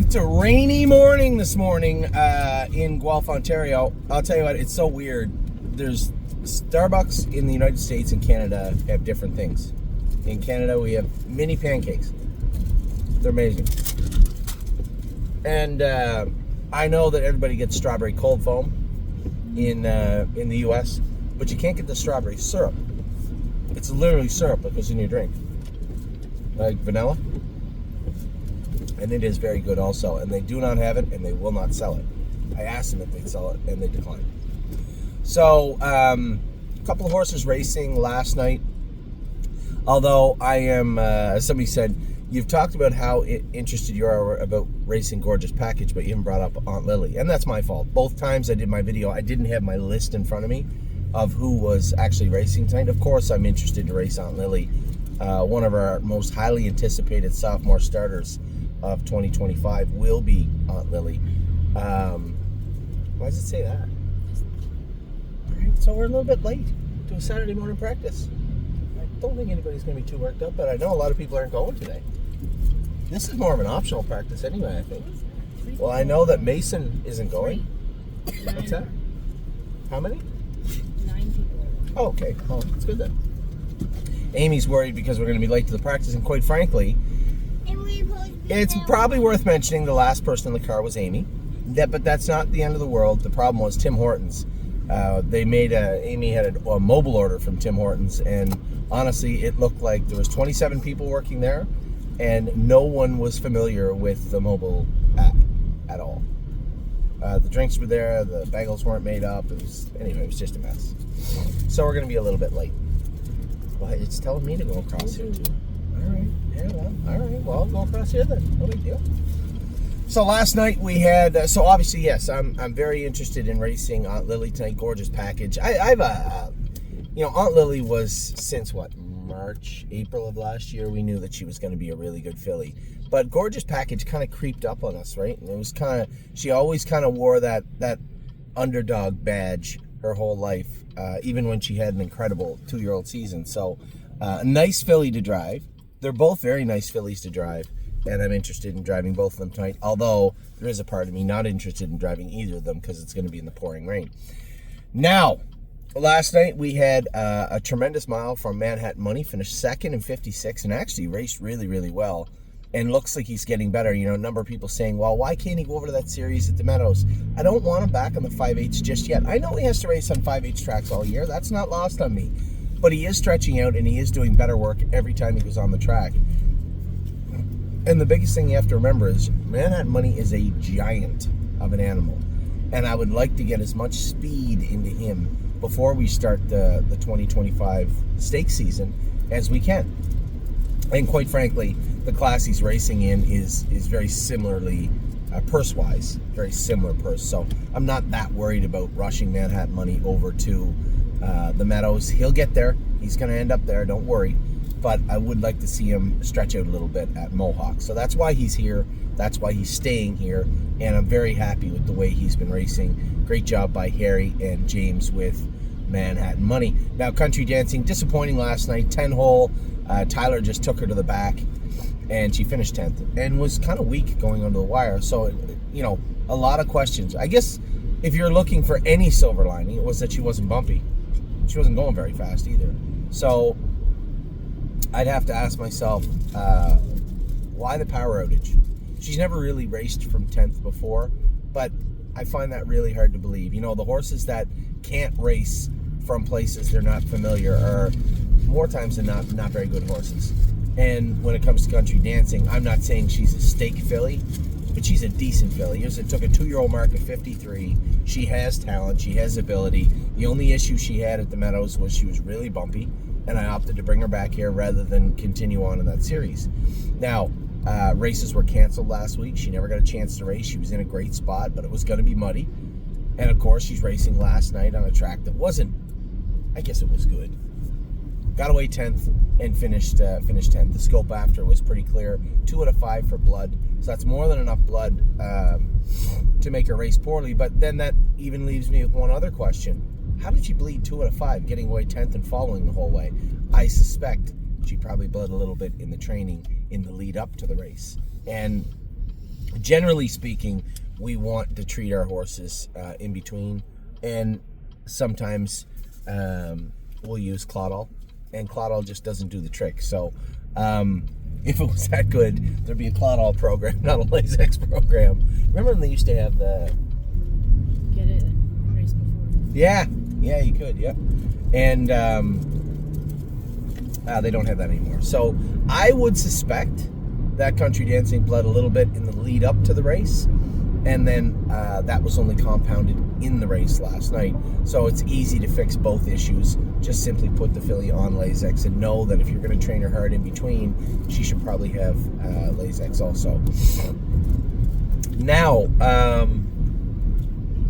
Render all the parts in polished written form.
It's a rainy morning this morning in Guelph, Ontario. I'll tell you what, it's so weird. There's Starbucks in the United States and Canada have different things. In Canada, we have mini pancakes. They're amazing. And I know that everybody gets strawberry cold foam in the U.S., but you can't get the strawberry syrup. It's literally syrup that goes in your drink, like vanilla. And it is very good also. And they do not have it, and they will not sell it. I asked them if they'd sell it, and they declined. So, a couple of horses racing last night. Although I am, as somebody said, you've talked about how interested you are about racing Gorgeous Package, but you haven't brought up Aunt Lily. And that's my fault. Both times I did my video, I didn't have my list in front of me of who was actually racing tonight. Of course, I'm interested to race Aunt Lily, one of our most highly anticipated sophomore starters of 2025 will be Aunt Lily. Why does it say that? All right, so we're a little bit late to a Saturday morning practice. I don't think anybody's going to be too worked up, but I know a lot of people aren't going today. This is more of an optional practice anyway, I think. Well, I know that Mason isn't going. What's that? How many? 9 people. Oh, okay. Oh, that's good then. Amy's worried because we're going to be late to the practice, and quite frankly, it's probably worth mentioning the last person in the car was Amy. But that's not the end of the world. The problem was Tim Hortons. Amy had a mobile order from Tim Hortons, and honestly, it looked like there was 27 people working there, and no one was familiar with the mobile app at all. The drinks were there, the bagels weren't made up. It was just a mess. So we're going to be a little bit late. Well, it's telling me to go across here. All right. Yeah, well, all right. Well, I'll go across here then. No big deal. So last night we had, so obviously, yes, I'm very interested in racing Aunt Lily tonight, Gorgeous Package. Aunt Lily was since March, April of last year, we knew that she was going to be a really good filly. But Gorgeous Package kind of creeped up on us, right? And it was she always kind of wore that underdog badge her whole life, even when she had an incredible 2-year-old season. So a nice filly to drive. They're both very nice fillies to drive, and I'm interested in driving both of them tonight, although there is a part of me not interested in driving either of them because it's going to be in the pouring rain. Now, last night we had a tremendous mile from Manhattan Money, finished second in 56, and actually raced really, really well, and looks like he's getting better. You know, a number of people saying, well, why can't he go over to that series at the Meadows? I don't want him back on the 5/8s just yet. I know he has to race on 5/8 tracks all year. That's not lost on me. But he is stretching out, and he is doing better work every time he goes on the track. And the biggest thing you have to remember is Manhattan Money is a giant of an animal. And I would like to get as much speed into him before we start the 2025 stake season as we can. And quite frankly, the class he's racing in is very similarly, purse-wise, very similar purse. So I'm not that worried about rushing Manhattan Money over to the Meadows. He'll get there. He's going to end up there. Don't worry. But I would like to see him stretch out a little bit at Mohawk. So that's why he's here. That's why he's staying here. And I'm very happy with the way he's been racing. Great job by Harry and James with Manhattan Money. Now, Country Dancing, disappointing last night. 10-hole. Tyler just took her to the back, and she finished 10th. And was kind of weak going under the wire. So, a lot of questions. I guess if you're looking for any silver lining, it was that she wasn't bumpy. She wasn't going very fast either. So I'd have to ask myself, why the power outage? She's never really raced from 10th before, but I find that really hard to believe. The horses that can't race from places they're not familiar are more times than not very good horses. And when it comes to Country Dancing, I'm not saying she's a stake filly, but she's a decent filly. It took a 2-year-old mark of 53. She has talent. She has ability. The only issue she had at the Meadows was she was really bumpy, and I opted to bring her back here rather than continue on in that series. Now, races were canceled last week. She never got a chance to race. She was in a great spot, but it was going to be muddy. And, of course, she's racing last night on a track that wasn't, I guess it was good. Got away 10th and finished 10th. The scope after was pretty clear. 2 out of 5 for blood. So that's more than enough blood to make her race poorly. But then that even leaves me with one other question. How did she bleed 2 out of 5, getting away 10th and following the whole way? I suspect she probably bled a little bit in the training in the lead up to the race. And generally speaking, we want to treat our horses in between, and sometimes we'll use Claudol, and Claudol just doesn't do the trick. So if it was that good, there'd be a Claudol program, not a Lasix program. Remember when they used to have the... Get it race before. Yeah, you could, yep. And they don't have that anymore. So I would suspect that Country Dancing bled a little bit in the lead up to the race, and then that was only compounded in the race last night. So it's easy to fix both issues. Just simply put the filly on Lasix and know that if you're going to train her hard in between, she should probably have Lasix also. Now,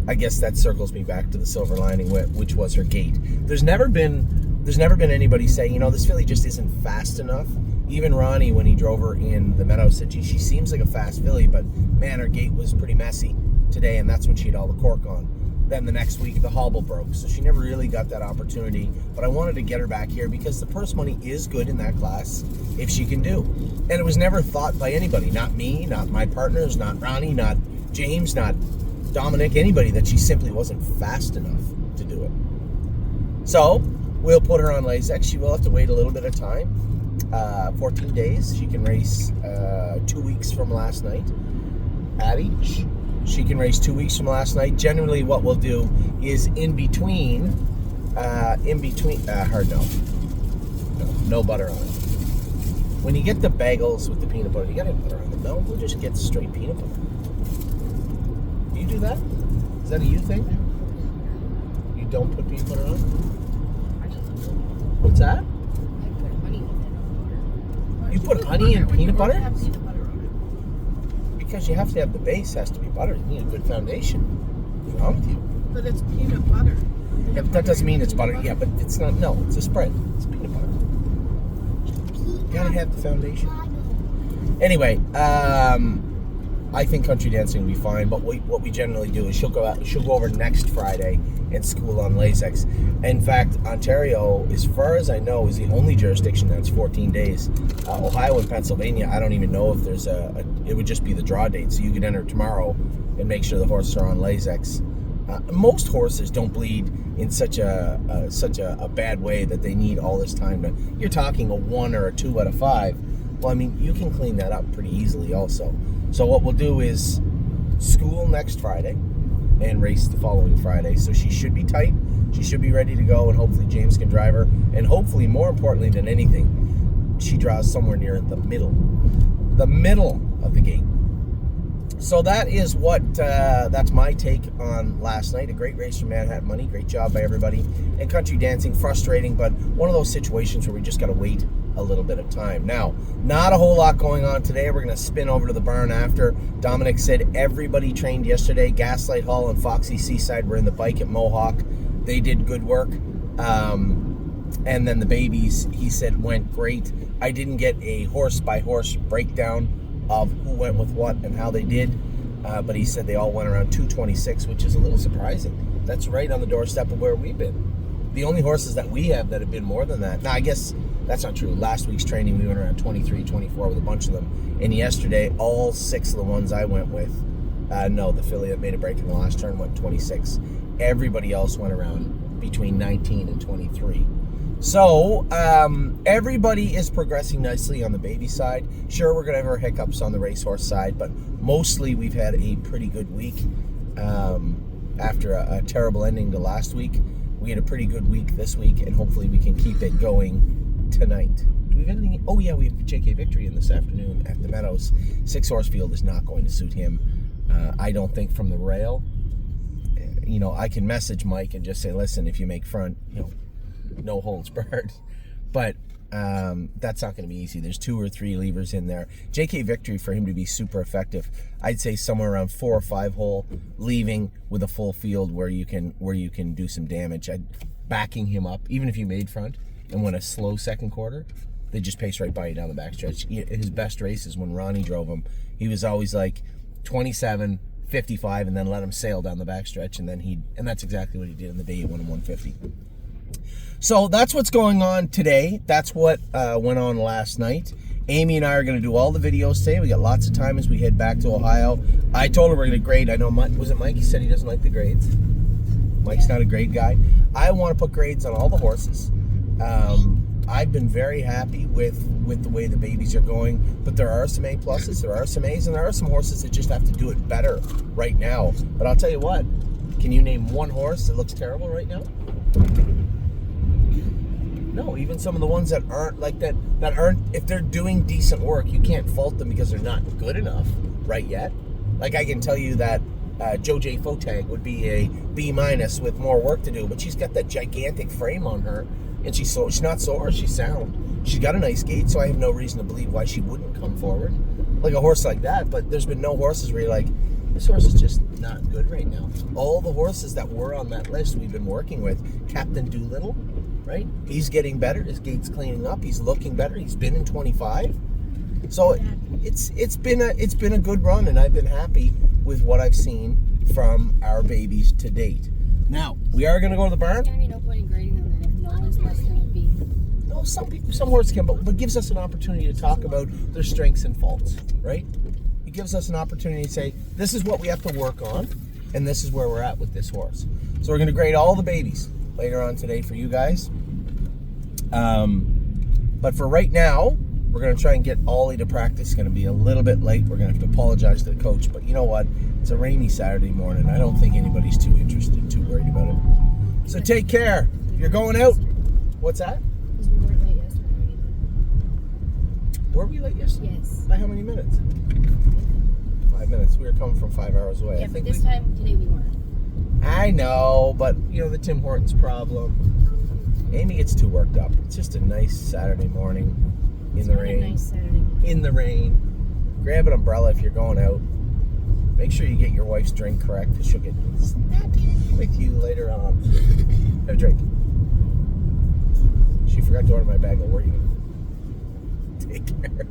I guess that circles me back to the silver lining, which was her gait. There's never been anybody say, you know, this filly just isn't fast enough. Even Ronnie, when he drove her in the Meadows, said, gee, she seems like a fast filly, but man, her gait was pretty messy today, and that's when she had all the cork on. Then the next week, the hobble broke, so she never really got that opportunity. But I wanted to get her back here because the purse money is good in that class if she can do. And it was never thought by anybody, not me, not my partners, not Ronnie, not James, not Dominic, anybody, that she simply wasn't fast enough to do it. So we'll put her on Lasix. She will have to wait a little bit of time, 14 days. She can race 2 weeks from last night. Addie, she can race 2 weeks from last night. Generally, what we'll do is in between, hard no butter on it. When you get the bagels with the peanut butter, you gotta have butter on them. No, we'll just get straight peanut butter. You do that? Is that a you thing? You don't put peanut butter on? What's that? I put honey in it. You put honey in peanut butter? Have peanut butter on Because you have to have the base has to be butter. You need a good foundation. What's wrong with you? it. But it's peanut butter. Yeah, but that doesn't mean it's butter. Yeah, but it's not. No, it's a spread. It's peanut butter. You gotta have the foundation. Anyway, I think Country Dancing will be fine. But what we generally do is she'll go over next Friday and school on Lasix. In fact, Ontario, as far as I know, is the only jurisdiction that's 14 days. Ohio and Pennsylvania, I don't even know if there's it would just be the draw date. So you could enter tomorrow and make sure the horses are on Lasix. Most horses don't bleed in such a bad way that they need all this time to. You're talking a 1 or a 2 out of 5. Well, I mean, you can clean that up pretty easily also. So what we'll do is school next Friday and race the following Friday. So she should be tight. She should be ready to go, and hopefully James can drive her. And hopefully, more importantly than anything, she draws somewhere near the middle of the gate. So that is that's my take on last night. A great race from Manhattan Money. Great job by everybody. And Country Dancing, frustrating, but one of those situations where we just got to wait a little bit of time. Now, not a whole lot going on today. We're going to spin over to the barn after. Dominic said everybody trained yesterday. Gaslight Hall and Foxy Seaside were in the bike at Mohawk. They did good work. And then the babies, he said, went great. I didn't get a horse-by-horse breakdown of who went with what and how they did. But he said they all went around 226, which is a little surprising. That's right on the doorstep of where we've been. The only horses that we have that have been more than that. Now, I guess that's not true. Last week's training, we went around 23, 24 with a bunch of them. And yesterday, all 6 of the ones I went with, no, the filly that made a break in the last turn went 26. Everybody else went around between 19 and 23. So, everybody is progressing nicely on the baby side. Sure, we're going to have our hiccups on the racehorse side, but mostly we've had a pretty good week. After a terrible ending to last week, we had a pretty good week this week, and hopefully we can keep it going tonight. Do we have anything? Oh, yeah, we have JK Victory in this afternoon at the Meadows. 6-horse field is not going to suit him, I don't think, from the rail. You know, I can message Mike and just say, listen, if you make front, you know, no holds barred. But that's not going to be easy. There's 2 or 3 levers in there. JK Victory, for him to be super effective, I'd say somewhere around 4 or 5 hole leaving with a full field where you can do some damage. Backing him up, even if you made front and went a slow second quarter, they just pace right by you down the backstretch. His best races when Ronnie drove him, he was always like 27, 55, and then let him sail down the backstretch, and that's exactly what he did on the day he won him 150. So that's what's going on today. That's what went on last night. Amy and I are going to do all the videos today. We got lots of time as we head back to Ohio. I told her we're going to grade. I know, was it Mike? He said he doesn't like the grades. Mike's not a grade guy. I want to put grades on all the horses. I've been very happy with the way the babies are going, but there are some A pluses, there are some A's, and there are some horses that just have to do it better right now. But I'll tell you what, can you name one horse that looks terrible right now? No, even some of the ones that aren't like that aren't, if they're doing decent work, you can't fault them because they're not good enough right yet. Like I can tell you that Joe J. Fotag would be a B- with more work to do, but she's got that gigantic frame on her, and she's not sore, she's sound. She's got a nice gait, so I have no reason to believe why she wouldn't come forward. Like a horse like that, but there's been no horses where you're like, this horse is just not good right now. All the horses that were on that list we've been working with, Captain Doolittle, right? He's getting better, his gait's cleaning up, he's looking better, he's been in 25. So it's been a good run, and I've been happy with what I've seen from our babies to date. Now, we are going to go to the barn. There's going to be no point in grading them then if no one's less than a B. No, some horses can, but gives us an opportunity to talk about their strengths and faults, right? It gives us an opportunity to say, this is what we have to work on, and this is where we're at with this horse. So we're going to grade all the babies later on today for you guys. But for right now, we're going to try and get Ollie to practice. It's going to be a little bit late. We're going to have to apologize to the coach. But you know what? It's a rainy Saturday morning. I don't think anybody's too interested, too worried about it. So take care. You're going out. What's that? Because we weren't late yesterday. Were we late yesterday? Yes. By how many minutes? 5 minutes. We were coming from 5 hours away. Yeah, but this time today we weren't. I know, but you know the Tim Hortons problem. Amy gets too worked up. It's just a nice Saturday morning in the rain. A nice Saturday. In the rain. Grab an umbrella if you're going out. Make sure you get your wife's drink correct, because she'll get snappy with you later on. Have a drink. She forgot to order my bag of work. Take care.